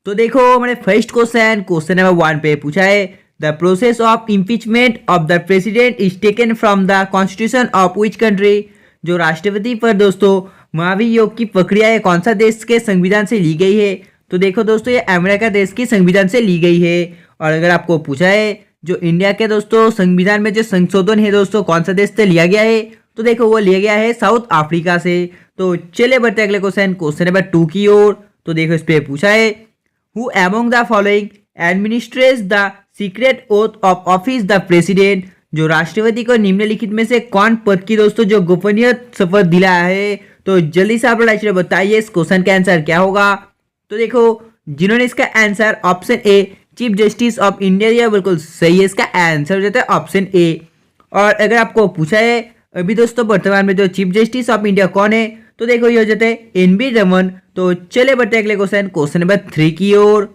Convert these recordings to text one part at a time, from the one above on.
तो देखो हमारे फर्स्ट क्वेश्चन नंबर 1 पे पूछा है the process of impeachment of the president is taken from the constitution of which country. जो राष्ट्रपति पर दोस्तों महाभियोग की प्रक्रिया है कौन सा देश के संविधान से ली गई है। तो देखो दोस्तों ये अमेरिका देश की संविधान से ली गई है। और अगर आपको पूछा है जो इंडिया के दोस्तों संविधान में जो संशोधन है दोस्तों कौन सा देश से लिया गया है, तो देखो वो लिया गया है साउथ अफ्रीका से। तो चलिए बढ़ते अगले क्वेश्चन नंबर 2 की ओर। तो देखो इस पे पूछा है who among the following administrates the secret oath of office the president. जो राष्ट्रपति को निम्नलिखित में से कौन पद की दोस्तों जो गोपनीय शपथ दिलाया है। तो जल्दी से आप लोग बताइए इस क्वेश्चन का आंसर क्या होगा। तो देखो जिन्होंने इसका answer option a chief justice of India दिया बिल्कुल सही है। इसका आंसर हो जाता है ऑप्शन ए। और अगर आपको पूछा है अभी दोस्तों वर्तमान में जो चीफ जस्टिस ऑफ इंडिया कौन है, तो देखो ये हो जाता है एनबी रमन। तो चले बढ़ते अगले क्वेश्चन नंबर 3 की ओर।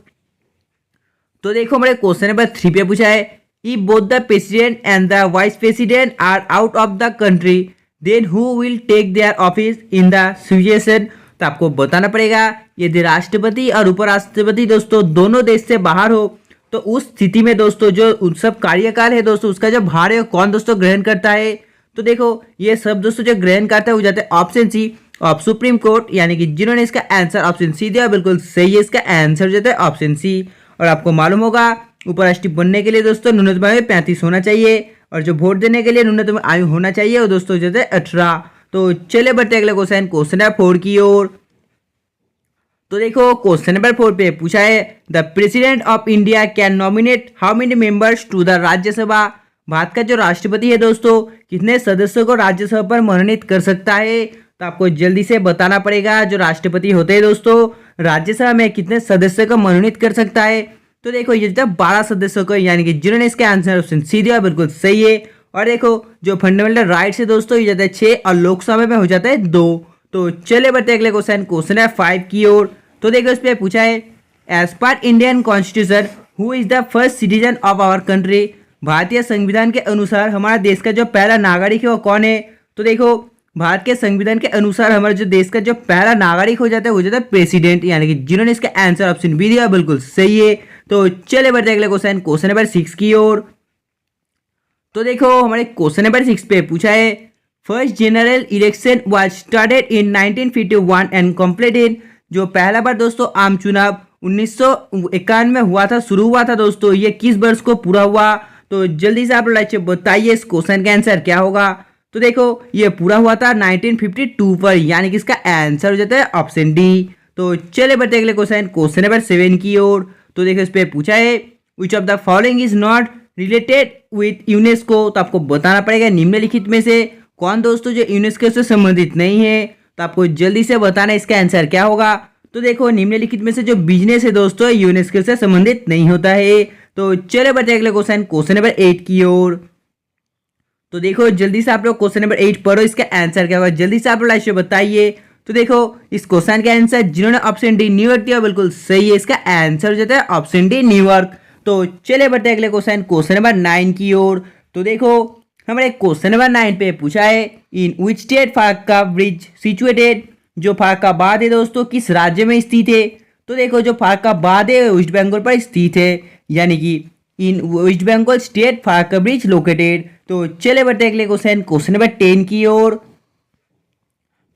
तो देखो हमारे क्वेश्चन नंबर 3 पे पूछा है if both the president and the vice president are out of the country then who will take their office in the situation. तो आपको बताना पड़ेगा यदि राष्ट्रपति और उपराष्ट्रपति दोस्तों दोनों देश से बाहर हो तो उस स्थिति में दोस्तों जो उन सब कार्यकाल है दोस्तों उसका जो भार है कौन दोस्तों ग्रहण करता है। तो देखो ये सब दोस्तों जो ग्रहण करता है वो जाता है option C of supreme court, यानी कि जिन्होंने इसका आंसर ऑप्शन सी दिया बिल्कुल सही है। इसका आंसर हो जाता है ऑप्शन सी। और आपको मालूम होगा उपराष्ट्रपति बनने के लिए दोस्तों न्यूनतम आयु 35 होना चाहिए और जो वोट देने के लिए न्यूनतम आयु होना चाहिए वो दोस्तों हो जाता है 18। तो चले बढ़ते अगले क्वेश्चन नंबर 4 की ओर। तो देखो क्वेश्चन नंबर 4 पे पूछा है the president of India can nominate how many members to the Rajya Sabha. Bharat का जो राष्ट्रपति है दोस्तों कितने सदस्यों को राज्यसभा पर मनोनीत कर सकता है। तो आपको जल्दी से बताना पड़ेगा जो राष्ट्रपति होते हैं दोस्तों राज्यसभा में कितने सदस्यों को मनोनीत कर सकता है। तो देखो ये 12 सदस्यों को, यानी कि जिन्होंने इसका आंसर ऑप्शन सी दिया बिल्कुल सही है। और देखो जो फंडामेंटल राइट्स है दोस्तों ये जाता है 6 और लोकसभा में हो जाता है 2। तो चले बढ़ते अगले क्वेश्चन है 5 की ओर। तो देखो इस पे पूछा है as per Indian constitution who is the first citizen of our country. भारतीय संविधान के अनुसार हमारा देश का जो पहला नागरिक है वो कौन है। तो देखो भारत के संविधान के अनुसार हमारे जो देश का जो पहला नागरिक हो जाता है वो जाता है प्रेसिडेंट, यानी कि जिन्होंने इसका आंसर ऑप्शन बी दिया बिल्कुल सही है। तो चले बढ़ते अगले क्वेश्चन नंबर 6 की ओर। तो देखो हमारे क्वेश्चन नंबर 6 पे पूछा है first general election was started in 1951 and completed. जो पहला बार दोस्तों आम चुनाव 1951 में हुआ था, शुरू हुआ था दोस्तों, ये किस वर्ष को पूरा हुआ। तो जल्दी से आप लोग बताइए इस क्वेश्चन का आंसर क्या होगा। तो देखो ये पूरा हुआ था 1952 पर, यानी कि इसका आंसर हो जाता है ऑप्शन डी। तो चले बढ़ते अगले क्वेश्चन नंबर 7 की ओर। तो देखो इस पे पूछा है which of the following is not related with UNESCO. तो आपको बताना पड़ेगा निम्नलिखित में से कौन दोस्तों जो यूनेस्को से संबंधित नहीं है। तो आपको जल्दी से बताना इसका आंसर क्या होगा। तो देखो निम्नलिखित में से जो बिजनेस है दोस्तों यूनेस्को से संबंधित नहीं होता है। तो चले बढ़ते अगले क्वेश्चन नंबर 8 की ओर। तो देखो जल्दी से आप लोग क्वेश्चन नंबर 8 पढ़ो, इसका आंसर क्या होगा जल्दी से आप लोग लाइक से बताइए। तो देखो इस क्वेश्चन का आंसर जिन्होंने ऑप्शन डी न्यूयॉर्क दिया बिल्कुल सही है। इसका आंसर हो जाता है ऑप्शन डी न्यूयॉर्क। तो चले बढ़ते अगले क्वेश्चन नंबर 9 की ओर। तो देखो हमारे क्वेश्चन नंबर 9 पे पूछा है in which state Farakka bridge situated. जो फरक्काबाद है दोस्तों किस राज्य में स्थित है। तो देखो जो फरक्काबाद है वेस्ट बंगाल पर स्थित है, यानी कि in West Bengal state Farakka bridge located. तो चले बढ़ते अगले क्वेश्चन नंबर 10 की ओर।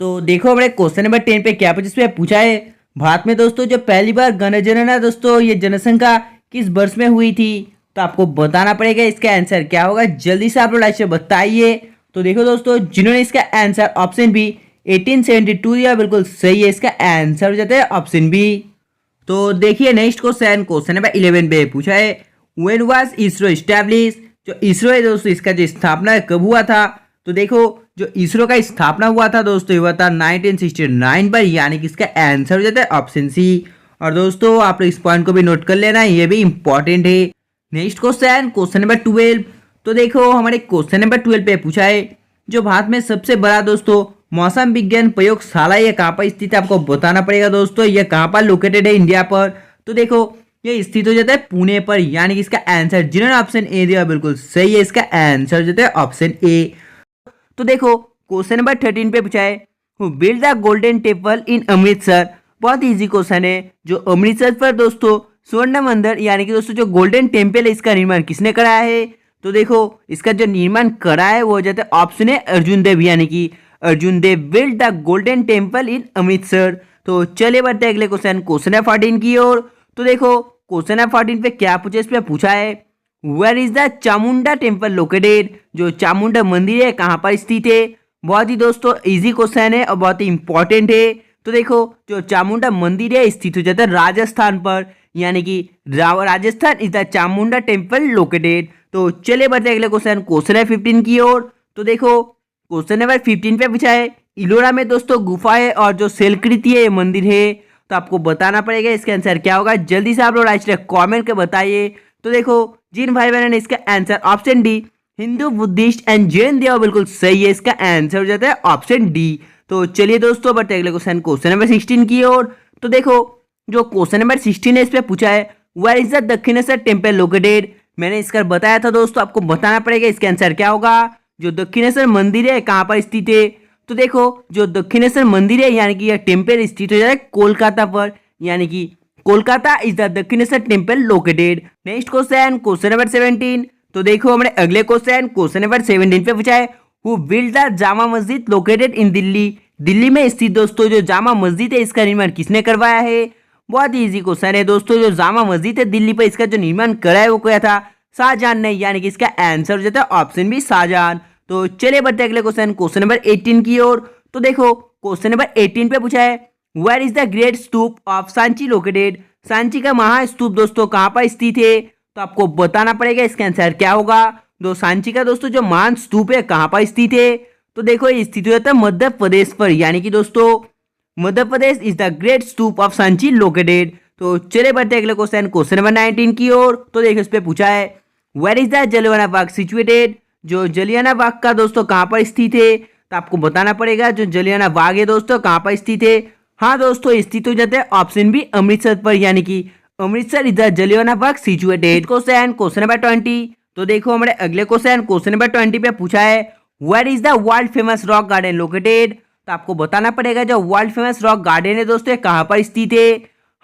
तो देखो हमारे क्वेश्चन नंबर 10 पे क्या पूछा है भारत में दोस्तों जो पहली बार जनगणना दोस्तों ये जनसंख्या किस वर्ष में हुई थी। तो आपको बताना पड़ेगा इसका आंसर क्या होगा, जल्दी से आप लोग लाइक से बताइए। तो देखो दोस्तों जिन्होंने इसका आंसर ऑप्शन बी 1872 दिया बिल्कुल सही है। इसका आंसर हो जाता है ऑप्शन बी। तो देखिए नेक्स्ट क्वेश्चन नंबर 11 पे पूछा है व्हेन वाज इसरो एस्टैब्लिश। जो इसरो है दोस्तों इसका जो स्थापना कब हुआ था। तो देखो जो इसरो का स्थापना हुआ था दोस्तों हुआ था 1969 पर, यानी कि इसका आंसर हो जाता है ऑप्शन सी। और दोस्तों आप लोग इस पॉइंट को भी नोट कर लेना, ये भी इंपॉर्टेंट है। Next question number 12। तो देखो हमारे क्वेश्चन नंबर 12 पे पूछा है जो भारत में सबसे बड़ा दोस्तों मौसम विज्ञान प्रयोगशाला ये कहाँ पर स्थित है। आपको बताना पड़ेगा दोस्तों ये कहाँ पर लोकेटेड है इंडिया पर। तो देखो ये स्थित हो जाता है पुणे पर, यानी कि इसका आंसर जिन्होंने ऑप्शन ए दिया बिल्कुल सही है। इसका आंसर हो जाता है ऑप्शन ए। तो देखो क्वेश्चन नंबर 13 पे पूछा है who build the Golden Temple in Amritsar. बहुत इजी क्वेश्चन है। जो अमृतसर पर दोस्तों स्वर्ण मंदिर यानी कि दोस्तों जो गोल्डन टेम्पल है, इसका निर्माण किसने कराया है? तो देखो इसका जो निर्माण करा है वो हो जाता है ऑप्शन है अर्जुन देव, यानी कि Arjun Dev build the Golden Temple in Amritsar. तो चलिए बढ़ते हैं अगले क्वेश्चन, क्वेश्चन है 14 की ओर। तो देखो क्वेश्चन है 14 पे क्या पूछा, इस पे पूछा है where is the Chamunda temple located? जो चामुंडा मंदिर है कहाँ पर स्थित है? बहुत ही दोस्तों इजी क्वेश्चन है और बहुत ही इंपॉर्टेंट है। तो देखो जो चामुंडा मंदिर है स्थित हो जाता है राजस्थान पर, यानी कि Rajasthan is the Chamunda temple located. तो चलिए बढ़ते अगले क्वेश्चन, क्वेश्चन है 15 की ओर। तो देखो क्वेश्चन नंबर 15 पे पूछा है इलोरा में दोस्तों गुफा है और जो शैलकृति है ये मंदिर है। तो आपको बताना पड़ेगा इसका आंसर क्या होगा। जल्दी से आप लोग राइट कॉमेंट के बताइए। तो देखो जिन भाई बहनों ने इसका answer option D Hindu Buddhist and Jain दिया बिल्कुल सही है, इसका आंसर हो जाता है ऑप्शन डी। तो चलिए दोस्तों बढ़ते अगले क्वेश्चन, क्वेश्चन नंबर 16 की ओर। तो देखो जो क्वेश्चन नंबर 16 है इस पे पूछा है where is the Dakshineswar temple located? मैंने इसका बताया था दोस्तों, आपको बताना पड़ेगा इसका आंसर क्या होगा। जो दक्षिणेश्वर मंदिर है कहाँ पर स्थित है? तो देखो जो दक्षिणेश्वर मंदिर है यानी कि यह टेम्पल स्थित हो जाता है कोलकाता पर, यानी कि Kolkata is the Dakshineswar temple located. Next question, question number 17। तो देखो हमारे अगले क्वेश्चन, क्वेश्चन नंबर 17 पे पूछा है who build the Jama Masjid located in Delhi? Delhi में स्थित दोस्तों जो जामा मस्जिद है इसका निर्माण किसने करवाया है? बहुत ही इजी क्वेश्चन है दोस्तों। जो जामा मस्जिद है दिल्ली पर, इसका जो निर्माण करा है वो क्या था? शाहजहां ने, यानी कि इसका आंसर हो जाता है ऑप्शन बी शाहजहां। तो चलिए बढ़ते अगले क्वेश्चन, क्वेश्चन नंबर 18 की ओर। तो देखो क्वेश्चन नंबर 18 पे पूछा है where is the great stupa of Sanchi located? Sanchi का महास्तूप दोस्तों कहाँ पर स्थित है? तो आपको बताना पड़ेगा इसका आंसर क्या होगा। दो सांची का दोस्तों जो महान स्तूप है कहाँ पर स्थित है? तो देखो ये स्थित होता है मध्य प्रदेश पर, यानी कि दोस्तों Madhya Pradesh is the great stupa of Sanchi located. तो चलिए बढ़ते अगले क्वेश्चन, क्वेश्चन नंबर 19 की ओर। तो देखो इस पे पूछा है where is the Jallianwala Bagh situated? जो जलियांवाला बाग का दोस्तों कहाँ पर स्थित है? तो आपको बताना पड़ेगा जो जलियांवाला बाग है दोस्तों कहाँ पर स्थित है। हाँ दोस्तों स्थित हो जाता है ऑप्शन बी अमृतसर पर, यानी कि Amritsar is the Jallianwala Bagh situated. Question, question number 20। तो देखो हमारे अगले क्वेश्चन, क्वेश्चन नंबर 20 पे पूछा है where is the world famous rock garden located? तो आपको बताना पड़ेगा जो वर्ल्ड फेमस रॉक गार्डन है दोस्तों कहाँ पर स्थित है।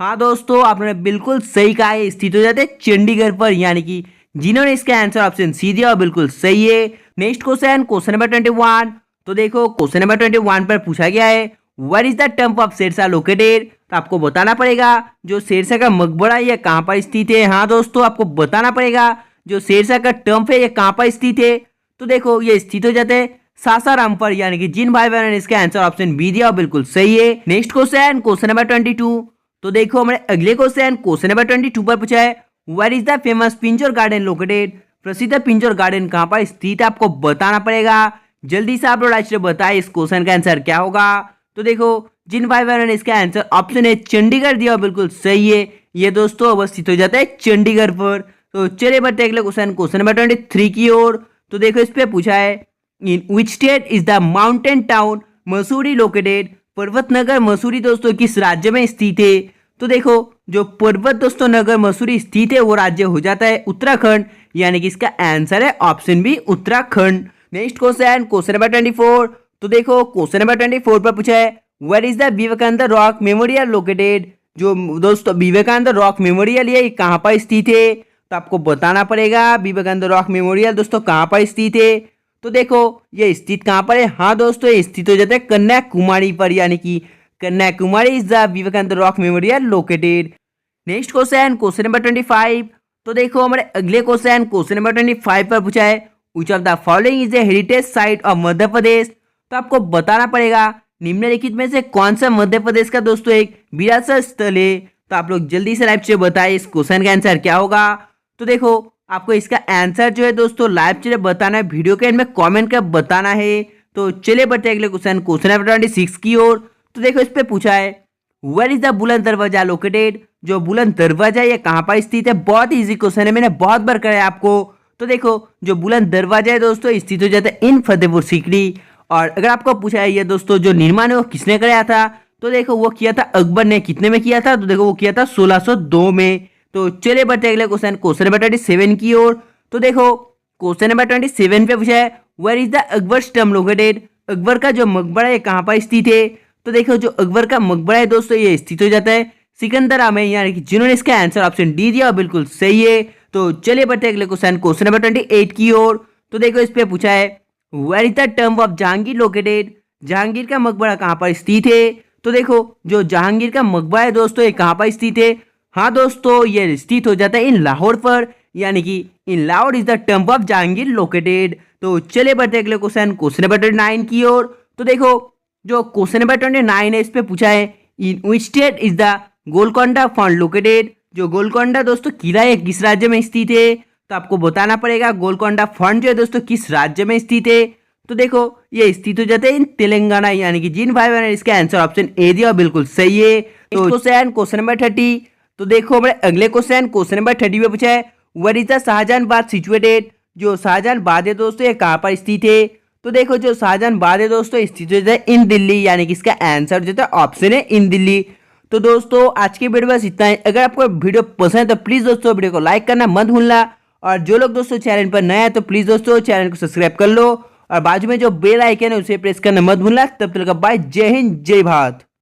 हाँ दोस्तों आपने बिल्कुल सही कहा है, स्थित हो जाते हैं चंडीगढ़ पर, यानी कि जिन्होंने इसका आंसर ऑप्शन सी दिया बिल्कुल सही है। Next question, question number 21। तो देखो क्वेश्चन नंबर 21 पर पूछा गया है where is the tomb of Sher Shah located? तो आपको बताना पड़ेगा जो शेरशाह का मकबरा है ये कहाँ पर स्थित है। हाँ दोस्तों आपको बताना पड़ेगा जो शेरशाह का टम्प है ये कहाँ पर स्थित है। तो देखो ये स्थित हो जाते हैं सासाराम पर, यानी कि जिन भाई बहनों ने इसका आंसर ऑप्शन बी दिया बिल्कुल सही है। Next question, question number 22। तो देखो हमारे अगले क्वेश्चन, क्वेश्चन नंबर 22 पर पूछा है where is the famous Pinjore garden located? प्रसिद्ध पिंजौर गार्डन कहाँ पर स्थित है आपको बताना पड़ेगा। जल्दी से आप लोग राइट बताए इस क्वेश्चन का आंसर क्या होगा। तो देखो जिन भाई बहनों ने इसका आंसर ऑप्शन है चंडीगढ़ दिया बिल्कुल सही है, ये दोस्तों अवस्थित हो जाता है चंडीगढ़ पर। तो चलिए बढ़ते अगले क्वेश्चन, क्वेश्चन नंबर 23 की ओर। तो देखो इस पे पूछा है in which state is the mountain town Mussoorie located? पर्वत नगर मसूरी दोस्तों किस राज्य में स्थित है? तो देखो जो पर्वत दोस्तों नगर मसूरी स्थित है वो राज्य हो जाता है उत्तराखंड, यानी कि इसका आंसर है option B Uttarakhand. Next question, question number 24। तो देखो क्वेश्चन नंबर 24 पर पूछा है where is the Vivekananda rock memorial located? जो दोस्तों विवेकानंद रॉक मेमोरियल ये कहाँ पर स्थित है? तो आपको बताना पड़ेगा विवेकानंद रॉक मेमोरियल दोस्तों कहाँ पर स्थित है। तो देखो ये स्थित कहाँ पर है। हाँ दोस्तों ये स्थित हो जाता है कन्याकुमारी पर, यानी कि Kanyakumari is the Vivekananda rock memorial located. Next question, question number 25। तो देखो हमारे अगले क्वेश्चन, क्वेश्चन नंबर 25 पर पूछा है which of the following is a heritage site of Madhya Pradesh? तो आपको बताना पड़ेगा निम्नलिखित में से कौन सा मध्य प्रदेश का दोस्तों एक विरासत स्थल है। तो आप लोग जल्दी से लाइव से बताइए इस क्वेश्चन का आंसर क्या होगा। तो देखो आपको इसका आंसर जो है दोस्तों लाइव से बताना है, वीडियो के एंड में कमेंट कर बताना है। तो चलिए बढ़ते अगले क्वेश्चन, क्वेश्चन नंबर 26 की ओर। तो देखो इस पे पूछा है वेयर इज द बुलंद दरवाजा लोकेटेड? जो बुलंद दरवाजा ये कहाँ पर स्थित है? बहुत इजी क्वेश्चन है, मैंने बहुत बार कराया आपको। तो देखो जो बुलंद दरवाजा है दोस्तों स्थित हो जाता है इन फतेहपुर सीकरी। और अगर आपको पूछा है ये दोस्तों जो निर्माण है वो किसने कराया था? तो देखो वो किया था अकबर ने। कितने में किया था? तो देखो वो किया था 1602 में। तो चलिए बढ़ते अगले क्वेश्चन, क्वेश्चन नंबर 27 की ओर। तो देखो क्वेश्चन नंबर 27 पे पूछा है where is the Akbar tomb located? Akbar का जो मकबरा है कहाँ पर स्थित है? तो देखो जो अकबर का मकबरा है दोस्तों ये स्थित हो जाता है सिकंदरा में, यानी कि जिन्होंने इसका आंसर ऑप्शन डी दिया बिल्कुल सही है। तो चलिए बढ़ते हैं अगले क्वेश्चन नंबर 28 की ओर। तो देखो इस पे पूछा है वेयर इज द टर्म ऑफ जहांगीर लोकेटेड, जहांगीर का मकबरा कहाँ पर स्थित है। तो देखो जो जहांगीर का मकबरा है दोस्तों ये कहाँ पर स्थित है। हाँ दोस्तों ये स्थित हो जाता है इन लाहौर पर, यानी कि इन लाहौर इज द टर्म ऑफ जहांगीर लोकेटेड। तो चलिए बढ़ते हैं अगले क्वेश्चन नंबर 29 की ओर। तो देखो जो क्वेश्चन नंबर 29 है इस पे पूछा है in which state is the Golconda fort located, जो गोलकोंडा दोस्तों किला है किस राज्य में स्थित है। तो आपको बताना पड़ेगा गोलकोंडा फोर्ट जो है दोस्तों किस राज्य में स्थित है। तो देखो ये स्थित हो जाते हैं इन तेलंगाना, यानी कि जिन भाई बहनों ने इसका आंसर ऑप्शन ए दिया बिल्कुल सही है। तो क्वेश्चन नंबर 30। तो देखो हमारे अगले क्वेश्चन नंबर 30 में पूछा है where is the Shahjahan Bagh situated, जो शाहजहां बाग है दोस्तों ये कहाँ पर स्थित है। तो देखो जो शाहजहां बाग है दोस्तों स्थित हो है इन दिल्ली, यानी कि इसका आंसर जो है ऑप्शन है इन दिल्ली। तो दोस्तों आज की वीडियो बस इतना ही। अगर आपको वीडियो पसंद है तो प्लीज दोस्तों वीडियो को लाइक करना मत भूलना, और जो लोग दोस्तों चैनल पर नए हैं तो प्लीज दोस्तों चैनल को सब्सक्राइब कर लो, और बाजू में जो बेल आइकन है उसे प्रेस करना मत भूलना। तब तक बाय, जय हिंद जय भारत।